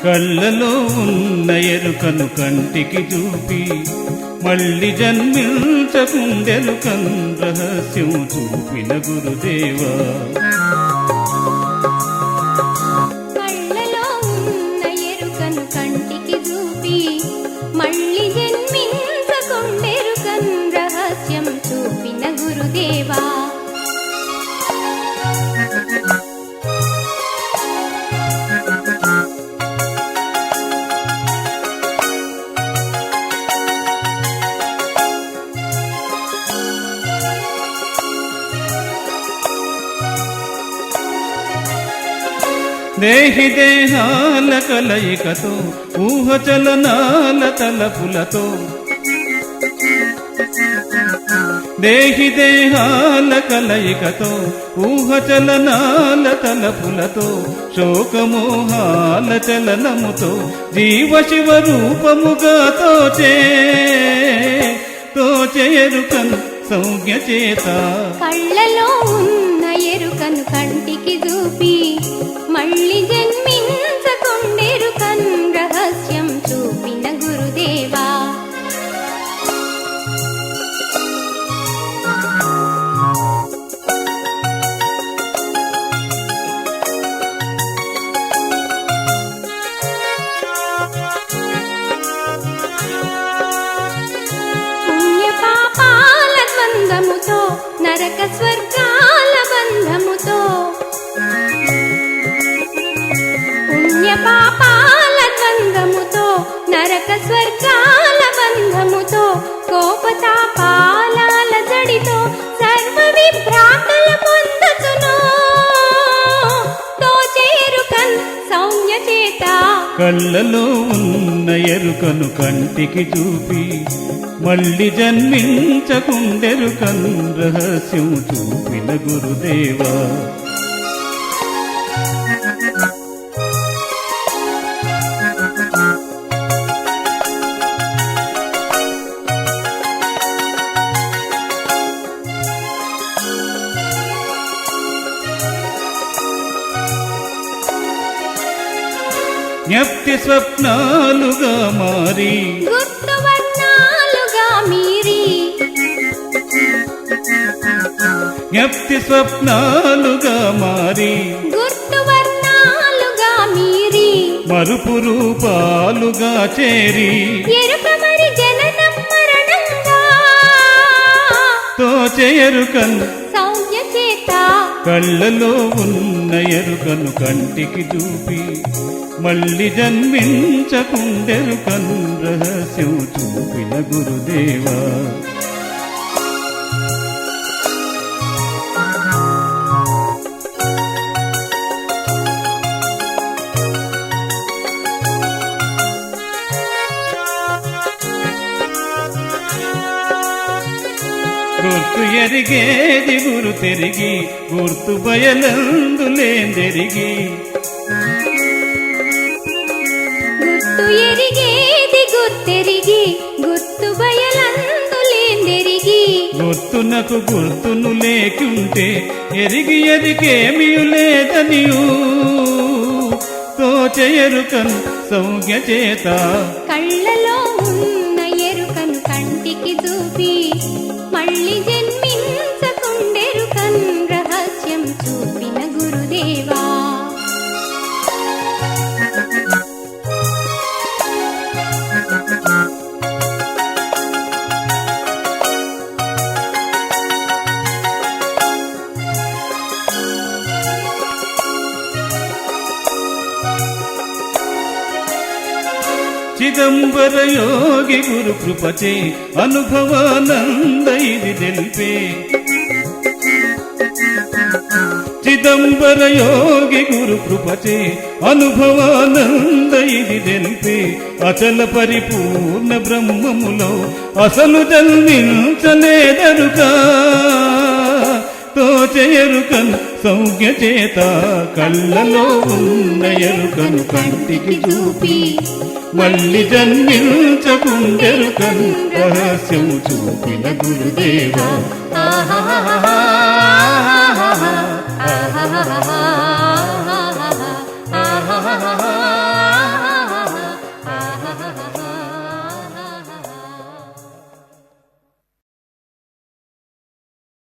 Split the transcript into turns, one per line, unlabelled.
కళ్ళలో ఉన్న ఎరుకను కంటికి చూపి మళ్ళీ జన్మించకుండెరుకన్ రహస్యం చూపిన గురుదేవా.
కళ్ళలో ఉన్న ఎరుకను కంటికి చూపి మళ్ళీ జన్మించకుండెరుకన్ రహస్యం చూపిన గురుదేవా.
దేహి దేహాల కలయికతో ఊహచలనాల తలపులతో దేహి దేహాల కలయికతో ఊహచలనాల తలపులతో శోకమోహాల చలనముతో జీవ శివ రూపముగా తోచే ఎరుకన్ సంజ్ఞ చేత.
కళ్ళలో ఉన్న ఎరుకను కంటికి చూపి మళ్ళీ జన్మించకుండెరుకన్ రహస్యం చూపిన గురుదేవా. పుణ్యపాపాల ద్వంద్వముతో నరక స్వర్గాల బంధముతో పుణ్యపాపాల ద్వంద్వముతో నరక స్వర్గాల బంధముతో కోపతాపాల జడితో సర్వ విభ్రాంతుల పొందుతును తోచేరుకన్ సౌమ్య చేత.
కళ్ళలో ఉన్న ఎరుకను కంటికి చూపి మళ్ళీ జన్మించకుండెరుకన్ రహస్యం చూపిన గురుదేవా. జ్ఞప్తి స్వప్నాలుగా మారి
గుర్తువర్ణాలుగా మీరి
జ్ఞప్తి స్వప్నాలుగా మారి
గుర్తువర్ణాలుగా మీరి
మరుపు రూపాలుగా చేరి
ఎరుక మరి జననం మరణంగా
తోచే ఎరుకన్
సౌమ్య చేత.
కళ్ళలో ఉన్న ఎరుకను కంటికి చూపి మళ్ళీ జన్మించకుండెరుకన్ రహస్యం చూపిన గురుదేవా. గుర్తు ఎరిగేది గురు తెరిగి గుర్తు బయలందులేందెరిగి
గుర్తు ఎరిగేది గుర్తెరిగి గుర్తు బయలందులేందెరిగి
గుర్తునకు గుర్తును లేకుంటే ఎరిగి ఎరికేమీ లేదనియు తోచే ఎరుకన్ సంజ్ఞ చేత.
కళ్ళలో ఉన్న ఎరుకను కంటికి చూపి మళ్ళీ జన్మించకుండెరుకన్ రహస్యం చూపిన గురుదేవా.
చిదంబర యోగి గురు కృపచే అనుభవానంద ఇది తెలిపే. చిదంబర యోగి గురు కృపచే అనుభవానంద ఇది తెలిపే. అచల పరిపూర్ణ బ్రహ్మములో అసలు జన్మించలేదరుగా తోచే ఎరుకన్ సంజ్ఞ చేత. కళ్ళలో ఉన్న ఎరుకను కంటికి చూపి మళ్ళీ జన్మించకుండెరుకన్ రహస్యం చూపిన గురుదేవా.